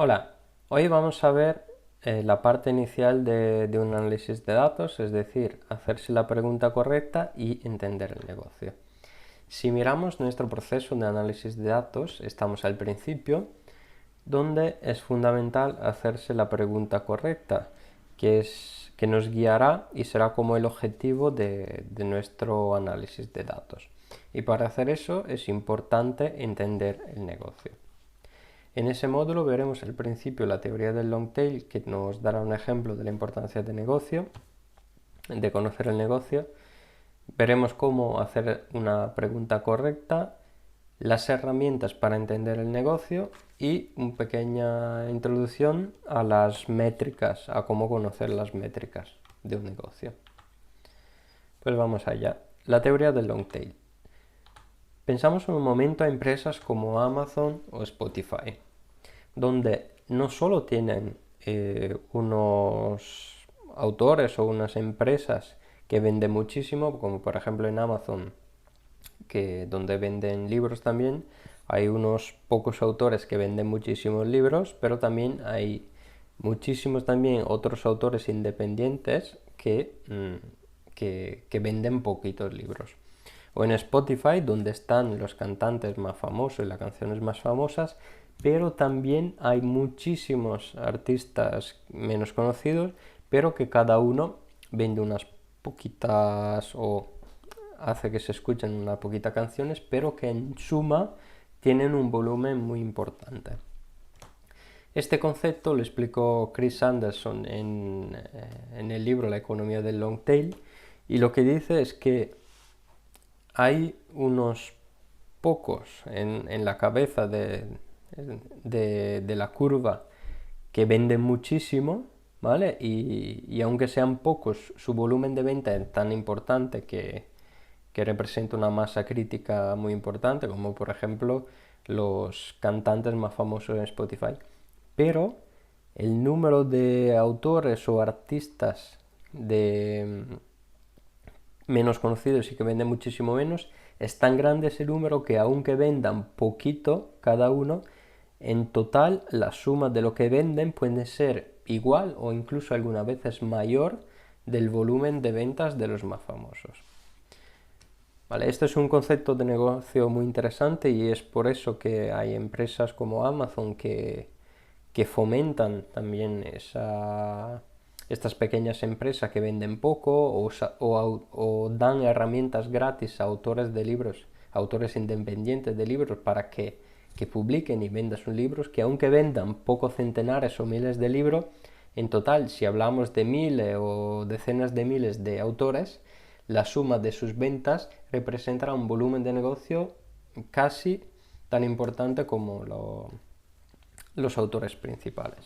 Hola, hoy vamos a ver la parte inicial de un análisis de datos, es decir, hacerse la pregunta correcta y entender el negocio. Si miramos nuestro proceso de análisis de datos, estamos al principio, donde es fundamental hacerse la pregunta correcta, que nos guiará y será como el objetivo de nuestro análisis de datos. Y para hacer eso es importante entender el negocio. En ese módulo veremos al principio la teoría del long tail, que nos dará un ejemplo de la importancia de negocio, de conocer el negocio. Veremos cómo hacer una pregunta correcta, las herramientas para entender el negocio y una pequeña introducción a las métricas, a cómo conocer las métricas de un negocio. Pues vamos allá. La teoría del long tail. Pensamos un momento a empresas como Amazon o Spotify, donde no solo tienen unos autores o unas empresas que venden muchísimo, como por ejemplo en Amazon, donde venden libros también, hay unos pocos autores que venden muchísimos libros, pero también hay muchísimos también otros autores independientes que venden poquitos libros. O en Spotify, donde están los cantantes más famosos y las canciones más famosas, pero también hay muchísimos artistas menos conocidos, pero que cada uno vende unas poquitas o hace que se escuchen unas poquitas canciones, pero que en suma tienen un volumen muy importante. Este concepto lo explicó Chris Anderson en el libro La economía del long tail, y lo que dice es que hay unos pocos en la cabeza de la curva que venden muchísimo, ¿vale? Y aunque sean pocos, su volumen de venta es tan importante que representa una masa crítica muy importante, como por ejemplo los cantantes más famosos en Spotify. Pero el número de autores o artistas de menos conocidos y que venden muchísimo menos, es tan grande ese número que aunque vendan poquito cada uno, en total la suma de lo que venden puede ser igual o incluso algunas veces mayor del volumen de ventas de los más famosos. Vale, este es un concepto de negocio muy interesante y es por eso que hay empresas como Amazon que fomentan también estas pequeñas empresas que venden poco o dan herramientas gratis a autores de libros, autores independientes de libros para que publiquen y vendan sus libros, que aunque vendan pocos centenares o miles de libros, en total, si hablamos de miles o decenas de miles de autores, la suma de sus ventas representará un volumen de negocio casi tan importante como los autores principales.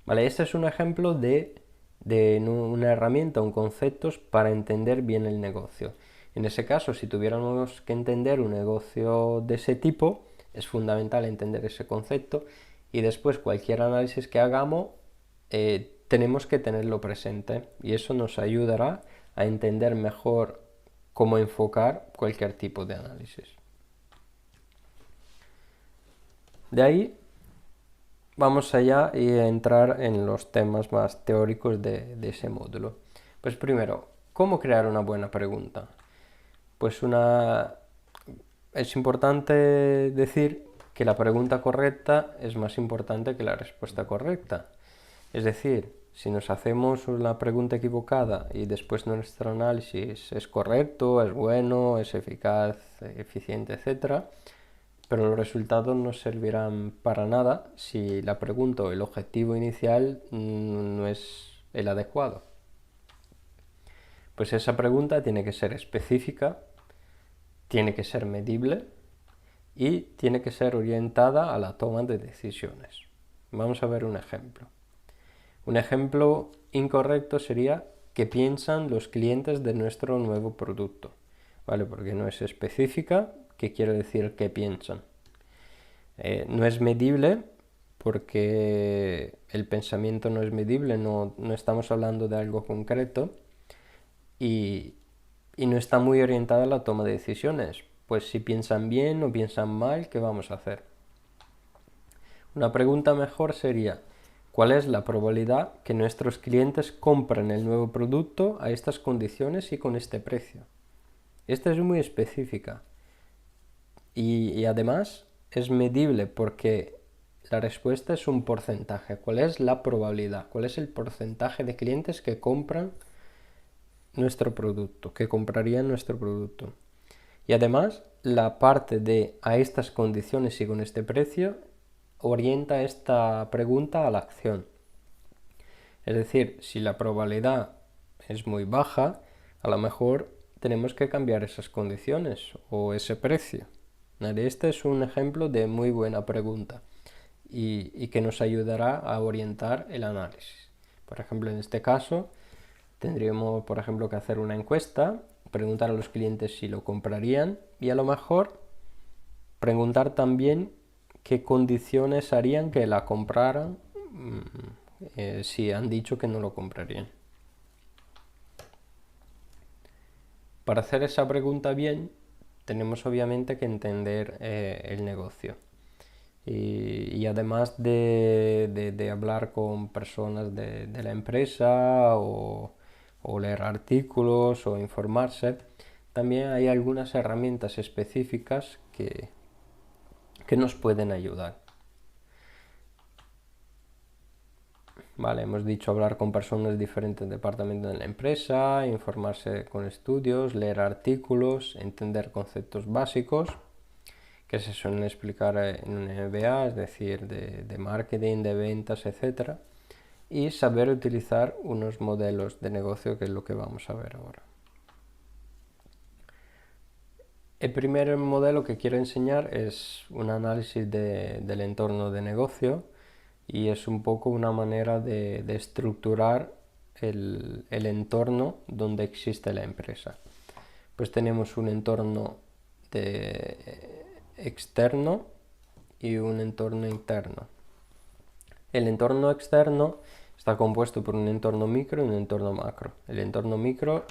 Vale, este es un ejemplo de una herramienta, un concepto para entender bien el negocio. En ese caso, si tuviéramos que entender un negocio de ese tipo, es fundamental entender ese concepto y después cualquier análisis que hagamos tenemos que tenerlo presente y eso nos ayudará a entender mejor cómo enfocar cualquier tipo de análisis. De ahí vamos allá y a entrar en los temas más teóricos de ese módulo. Pues primero, ¿cómo crear una buena pregunta? Pues es importante decir que la pregunta correcta es más importante que la respuesta correcta. Es decir, si nos hacemos una pregunta equivocada y después nuestro análisis es correcto, es bueno, es eficaz, eficiente, etc., pero los resultados no servirán para nada si la pregunta o el objetivo inicial no es el adecuado. Pues esa pregunta tiene que ser específica, tiene que ser medible y tiene que ser orientada a la toma de decisiones. Vamos a ver un ejemplo. Un ejemplo incorrecto sería ¿qué piensan los clientes de nuestro nuevo producto? ¿Vale? Porque no es específica, ¿qué quiere decir qué piensan? No es medible porque el pensamiento no es medible, no estamos hablando de algo concreto y no está muy orientada a la toma de decisiones. Pues si piensan bien o piensan mal, ¿qué vamos a hacer? Una pregunta mejor sería, ¿cuál es la probabilidad que nuestros clientes compren el nuevo producto a estas condiciones y con este precio? Esta es muy específica y además es medible porque la respuesta es un porcentaje. ¿Cuál es la probabilidad? ¿Cuál es el porcentaje de clientes que compran nuestro producto, que comprarían nuestro producto? Y además, la parte de a estas condiciones y con este precio orienta esta pregunta a la acción. Es decir, si la probabilidad es muy baja, a lo mejor tenemos que cambiar esas condiciones o ese precio. Este es un ejemplo de muy buena pregunta y que nos ayudará a orientar el análisis. Por ejemplo, en este caso, tendríamos, por ejemplo, que hacer una encuesta, preguntar a los clientes si lo comprarían y a lo mejor preguntar también qué condiciones harían que la compraran si han dicho que no lo comprarían. Para hacer esa pregunta bien, tenemos obviamente que entender el negocio. Y además de hablar con personas de la empresa o leer artículos o informarse, también hay algunas herramientas específicas que nos pueden ayudar. Vale, hemos dicho hablar con personas de diferentes departamentos de la empresa, informarse con estudios, leer artículos, entender conceptos básicos que se suelen explicar en un MBA, es decir, de marketing, de ventas, etc. Y saber utilizar unos modelos de negocio, que es lo que vamos a ver ahora. El primer modelo que quiero enseñar es un análisis del entorno de negocio y es un poco una manera de estructurar el entorno donde existe la empresa. Pues tenemos un entorno externo y un entorno interno. El entorno externo está compuesto por un entorno micro y un entorno macro. El entorno micro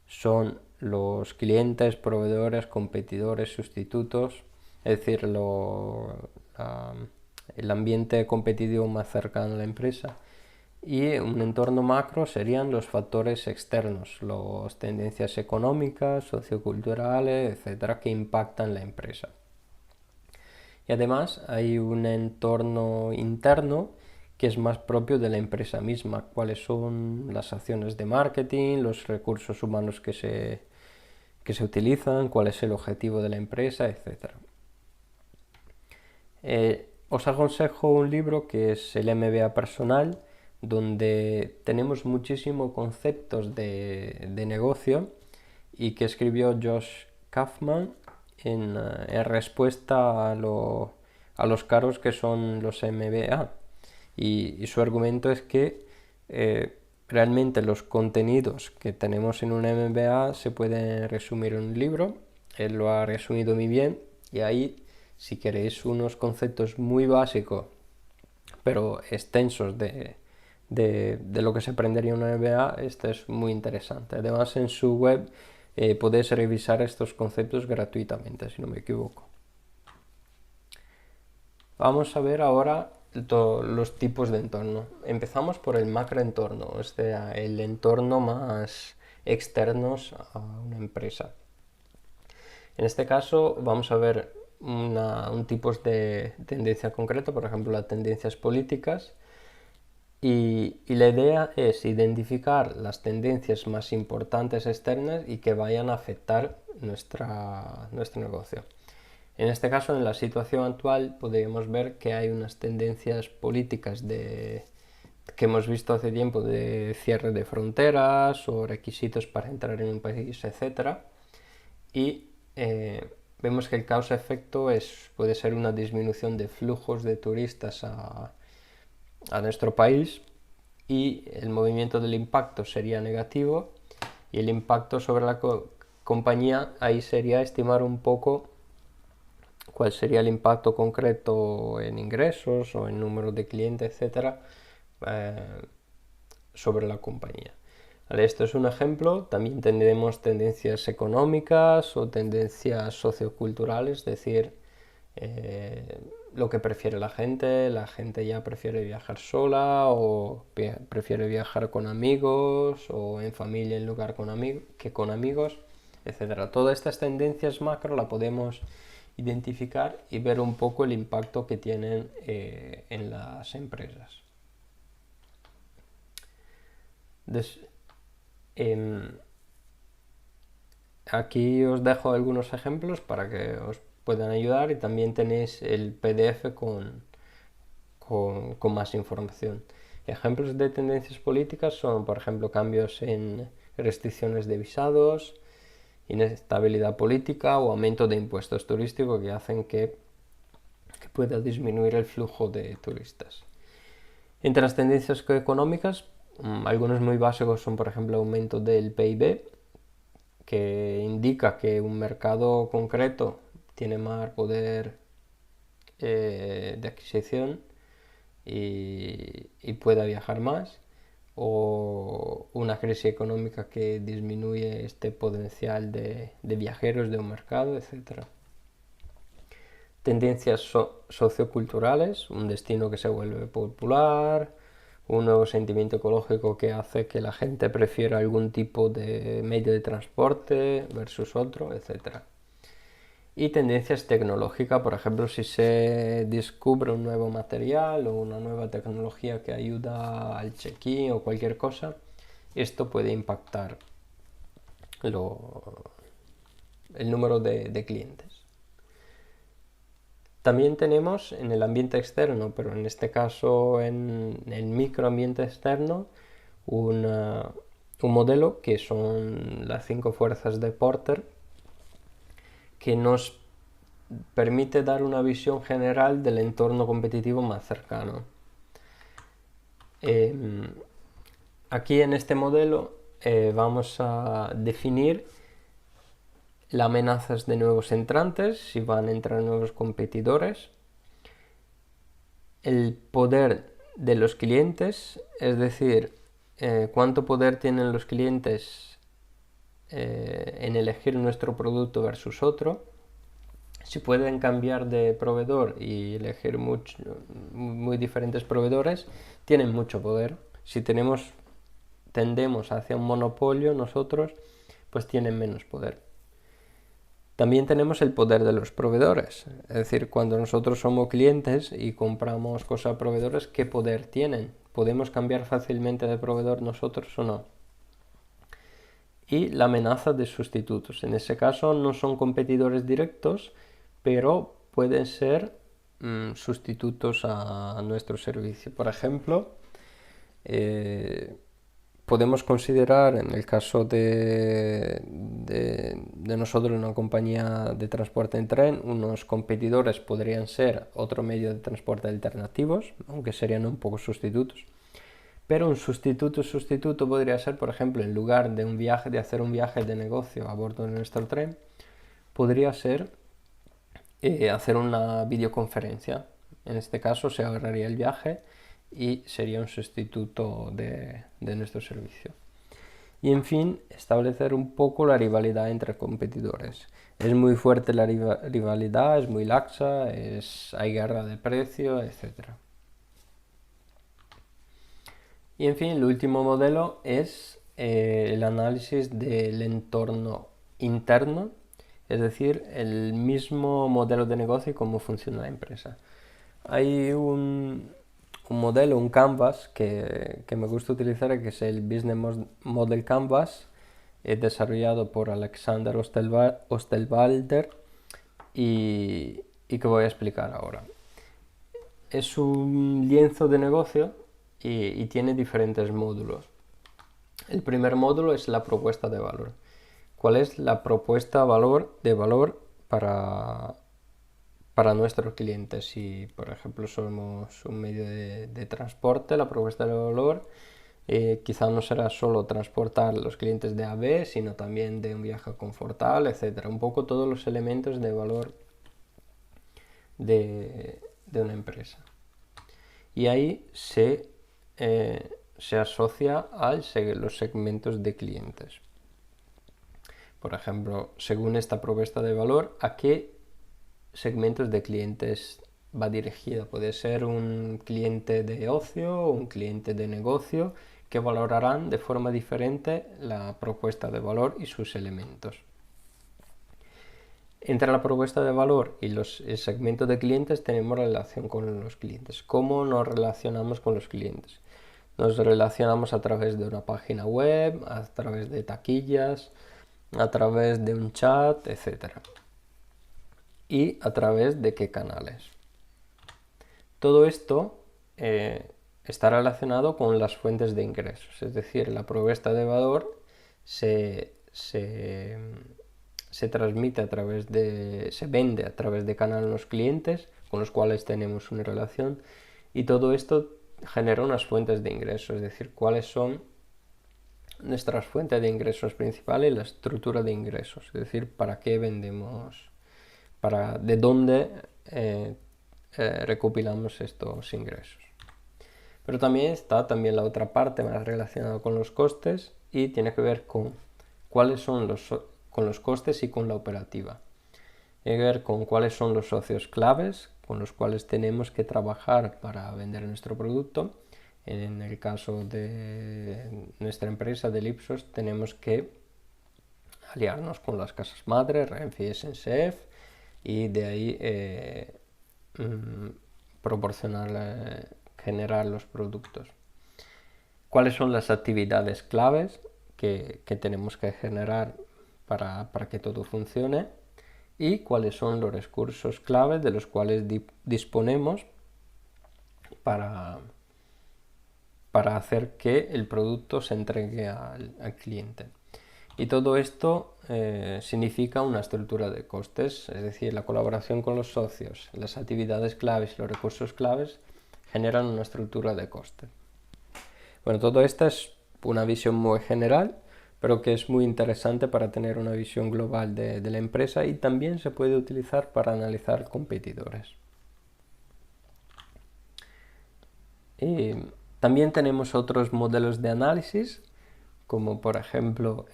son los clientes, proveedores, competidores, sustitutos, es decir, el ambiente competitivo más cercano a la empresa. Y un entorno macro serían los factores externos, las tendencias económicas, socioculturales, etcétera, que impactan la empresa. Y además hay un entorno interno que es más propio de la empresa misma, cuáles son las acciones de marketing, los recursos humanos que se utilizan, cuál es el objetivo de la empresa, etc. Os aconsejo un libro que es el MBA personal, donde tenemos muchísimos conceptos de negocio y que escribió Josh Kaufman en respuesta a los caros que son los MBA. Y su argumento es que realmente los contenidos que tenemos en un MBA se pueden resumir en un libro. Él lo ha resumido muy bien y ahí, si queréis unos conceptos muy básicos pero extensos de lo que se aprendería en un MBA, este es muy interesante. Además, en su web podéis revisar estos conceptos gratuitamente, si no me equivoco. Vamos a ver ahora los tipos de entorno. Empezamos por el macroentorno, es decir, el entorno más externos a una empresa. En este caso vamos a ver un tipo de tendencia concreto, por ejemplo las tendencias políticas, y la idea es identificar las tendencias más importantes externas y que vayan a afectar nuestro negocio. En este caso, en la situación actual, podríamos ver que hay unas tendencias políticas que hemos visto hace tiempo, de cierre de fronteras o requisitos para entrar en un país, etc. Y vemos que el causa-efecto puede ser una disminución de flujos de turistas a nuestro país, y el movimiento del impacto sería negativo, y el impacto sobre la compañía ahí sería estimar un poco cuál sería el impacto concreto en ingresos o en número de clientes, etcétera, sobre la compañía. Vale, esto es un ejemplo. También tendremos tendencias económicas o tendencias socioculturales, es decir, lo que prefiere la gente ya prefiere viajar sola o prefiere viajar con amigos o en familia en lugar que con amigos, etcétera. Todas estas tendencias macro la podemos identificar y ver un poco el impacto que tienen en las empresas. Aquí os dejo algunos ejemplos para que os puedan ayudar y también tenéis el PDF con más información. Ejemplos de tendencias políticas son, por ejemplo, cambios en restricciones de visados, inestabilidad política o aumento de impuestos turísticos que hacen que pueda disminuir el flujo de turistas. Entre las tendencias económicas, algunos muy básicos son, por ejemplo, aumento del PIB, que indica que un mercado concreto tiene más poder de adquisición y pueda viajar más, o una crisis económica que disminuye este potencial de viajeros de un mercado, etc. Tendencias socioculturales, un destino que se vuelve popular, un nuevo sentimiento ecológico que hace que la gente prefiera algún tipo de medio de transporte versus otro, etc. Y tendencias tecnológicas, por ejemplo, si se descubre un nuevo material o una nueva tecnología que ayuda al check-in o cualquier cosa, esto puede impactar el número de clientes. También tenemos en el ambiente externo, pero en este caso en el microambiente externo, un modelo que son las 5 fuerzas de Porter, que nos permite dar una visión general del entorno competitivo más cercano. Aquí en este modelo vamos a definir las amenazas de nuevos entrantes, si van a entrar nuevos competidores, el poder de los clientes, es decir, cuánto poder tienen los clientes en elegir nuestro producto versus otro, si pueden cambiar de proveedor y elegir muy diferentes proveedores, tienen mucho poder. Si tendemos hacia un monopolio nosotros, pues tienen menos poder. También tenemos el poder de los proveedores, es decir, cuando nosotros somos clientes y compramos cosas a proveedores, ¿qué poder tienen? ¿Podemos cambiar fácilmente de proveedor nosotros o no? Y la amenaza de sustitutos. En ese caso no son competidores directos, pero pueden ser sustitutos a nuestro servicio. Por ejemplo, podemos considerar, en el caso de nosotros, una compañía de transporte en tren, unos competidores podrían ser otro medio de transporte alternativos, aunque serían un poco sustitutos. Pero un sustituto podría ser, por ejemplo, en lugar de hacer un viaje de negocio a bordo de nuestro tren, podría ser hacer una videoconferencia. En este caso se ahorraría el viaje y sería un sustituto de nuestro servicio. Y en fin, establecer un poco la rivalidad entre competidores. Es muy fuerte la rivalidad, es muy laxa, hay guerra de precio, etc. Y en fin, el último modelo es el análisis del entorno interno, es decir, el mismo modelo de negocio y cómo funciona la empresa. Hay un modelo, un canvas que me gusta utilizar, que es el Business Model Canvas, desarrollado por Alexander Osterwalder y que voy a explicar ahora. Es un lienzo de negocio y tiene diferentes módulos. El primer módulo es la propuesta de valor. ¿Cuál es la propuesta de valor para nuestros clientes? Si, por ejemplo, somos un medio de transporte, la propuesta de valor quizá no será solo transportar los clientes de A a B, sino también de un viaje confortable, etc. Un poco todos los elementos de valor de una empresa. Y ahí se asocia a los segmentos de clientes. Por ejemplo, según esta propuesta de valor, ¿a qué segmentos de clientes va dirigida. Puede ser un cliente de ocio o un cliente de negocio que valorarán de forma diferente la propuesta de valor y sus elementos. Entre la propuesta de valor y el segmento de clientes tenemos relación con los clientes. ¿Cómo nos relacionamos con los clientes? Nos relacionamos a través de una página web, a través de taquillas, a través de un chat, etc. ¿Y a través de qué canales? Todo esto está relacionado con las fuentes de ingresos, es decir, la propuesta de valor se transmite se vende a través de canales a los clientes con los cuales tenemos una relación, y todo esto genera unas fuentes de ingresos, es decir, cuáles son nuestras fuentes de ingresos principales y la estructura de ingresos, es decir, para qué vendemos, de dónde recopilamos estos ingresos. Pero también está la otra parte más relacionada con los costes y tiene que ver con cuáles son con los costes y con la operativa. Tiene que ver con cuáles son los socios claves con los cuales tenemos que trabajar para vender nuestro producto. En el caso de nuestra empresa, de Ipsos, tenemos que aliarnos con las casas madres, Renfe y SNCF, y de ahí generar los productos. ¿Cuáles son las actividades claves que tenemos que generar para que todo funcione? Y cuáles son los recursos claves de los cuales disponemos para hacer que el producto se entregue al cliente. Y todo esto significa una estructura de costes, es decir, la colaboración con los socios, las actividades claves y los recursos claves generan una estructura de costes. Bueno, todo esto es una visión muy general, pero que es muy interesante para tener una visión global de la empresa, y también se puede utilizar para analizar competidores. Y también tenemos otros modelos de análisis, como por ejemplo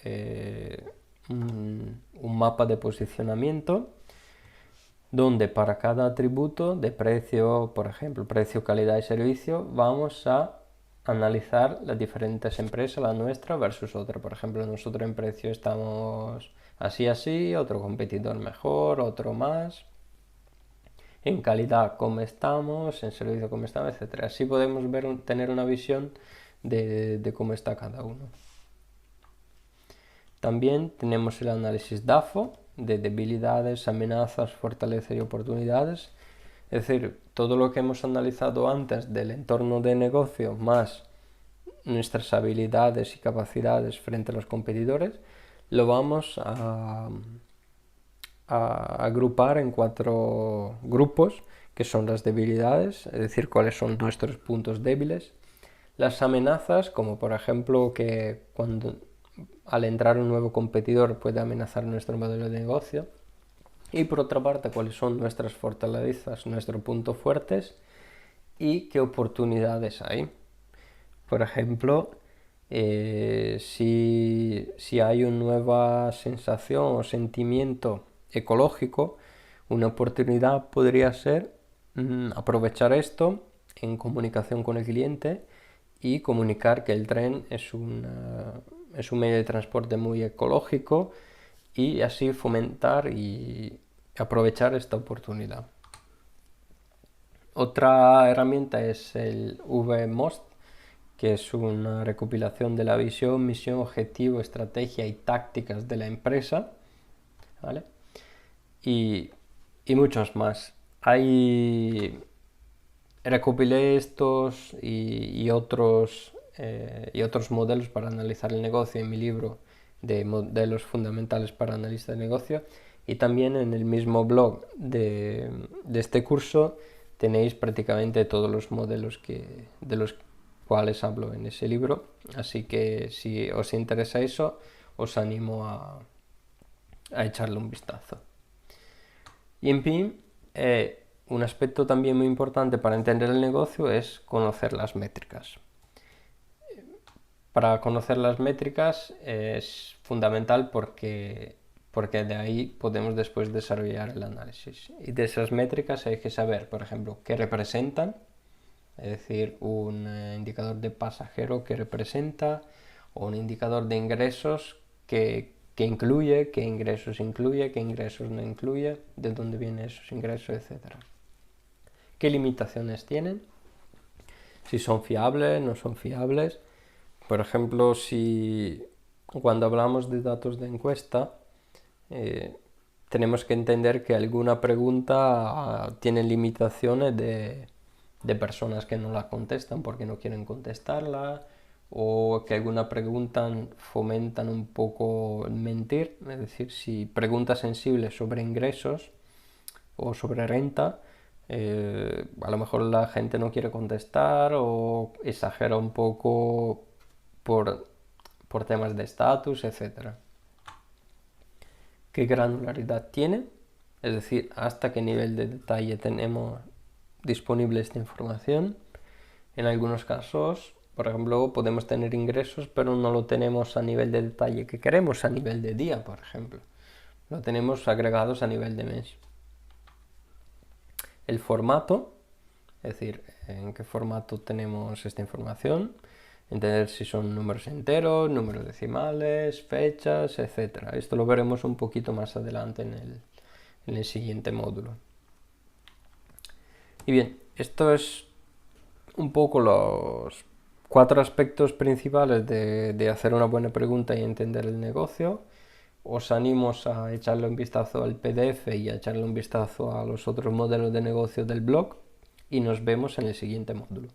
un mapa de posicionamiento, donde para cada atributo de precio, por ejemplo, precio, calidad y servicio, vamos a analizar las diferentes empresas, la nuestra versus otra. Por ejemplo, nosotros en precio estamos así, otro competidor mejor, otro más. En calidad, cómo estamos, en servicio, cómo estamos, etc. Así podemos tener una visión de cómo está cada uno. También tenemos el análisis DAFO, de debilidades, amenazas, fortalezas y oportunidades. Es decir, todo lo que hemos analizado antes del entorno de negocio más nuestras habilidades y capacidades frente a los competidores, lo vamos a agrupar en 4 grupos, que son las debilidades, es decir, cuáles son nuestros puntos débiles. Las amenazas, como por ejemplo que al entrar un nuevo competidor puede amenazar nuestro modelo de negocio. Y por otra parte, cuáles son nuestras fortalezas, nuestros puntos fuertes y qué oportunidades hay. Por ejemplo, si hay una nueva sensación o sentimiento ecológico, una oportunidad podría ser aprovechar esto en comunicación con el cliente y comunicar que el tren es un medio de transporte muy ecológico, y así fomentar y aprovechar esta oportunidad. Otra herramienta es el VMOST, que es una recopilación de la visión, misión, objetivo, estrategia y tácticas de la empresa, ¿vale? Y muchos más. Recopilé estos y otros modelos para analizar el negocio en mi libro de modelos fundamentales para analistas de negocio, y también en el mismo blog de este curso tenéis prácticamente todos los modelos de los cuales hablo en ese libro, así que si os interesa eso, os animo a echarle un vistazo. Y en fin, un aspecto también muy importante para entender el negocio es conocer las métricas. Para conocer las métricas es fundamental porque porque de ahí podemos después desarrollar el análisis. Y de esas métricas hay que saber, por ejemplo, qué representan, es decir, un indicador de pasajero que representa, o un indicador de ingresos que incluye, qué ingresos incluye, qué ingresos no incluye, de dónde vienen esos ingresos, etc. ¿Qué limitaciones tienen? Si son fiables, no son fiables. Por ejemplo, si cuando hablamos de datos de encuesta, tenemos que entender que alguna pregunta tiene limitaciones de personas que no la contestan porque no quieren contestarla, o que alguna pregunta fomentan un poco el mentir, es decir, si preguntas sensibles sobre ingresos o sobre renta, a lo mejor la gente no quiere contestar o exagera un poco por temas de estatus, etc. ¿Qué granularidad tiene? Es decir, hasta qué nivel de detalle tenemos disponible esta información. En algunos casos, por ejemplo, podemos tener ingresos, pero no lo tenemos a nivel de detalle que queremos, a nivel de día, por ejemplo. Lo tenemos agregados a nivel de mes. El formato, es decir, en qué formato tenemos esta información, entender si son números enteros, números decimales, fechas, etc. Esto lo veremos un poquito más adelante en el siguiente módulo. Y bien, esto es un poco los 4 aspectos principales de hacer una buena pregunta y entender el negocio. Os animo a echarle un vistazo al PDF y a echarle un vistazo a los otros modelos de negocio del blog y nos vemos en el siguiente módulo.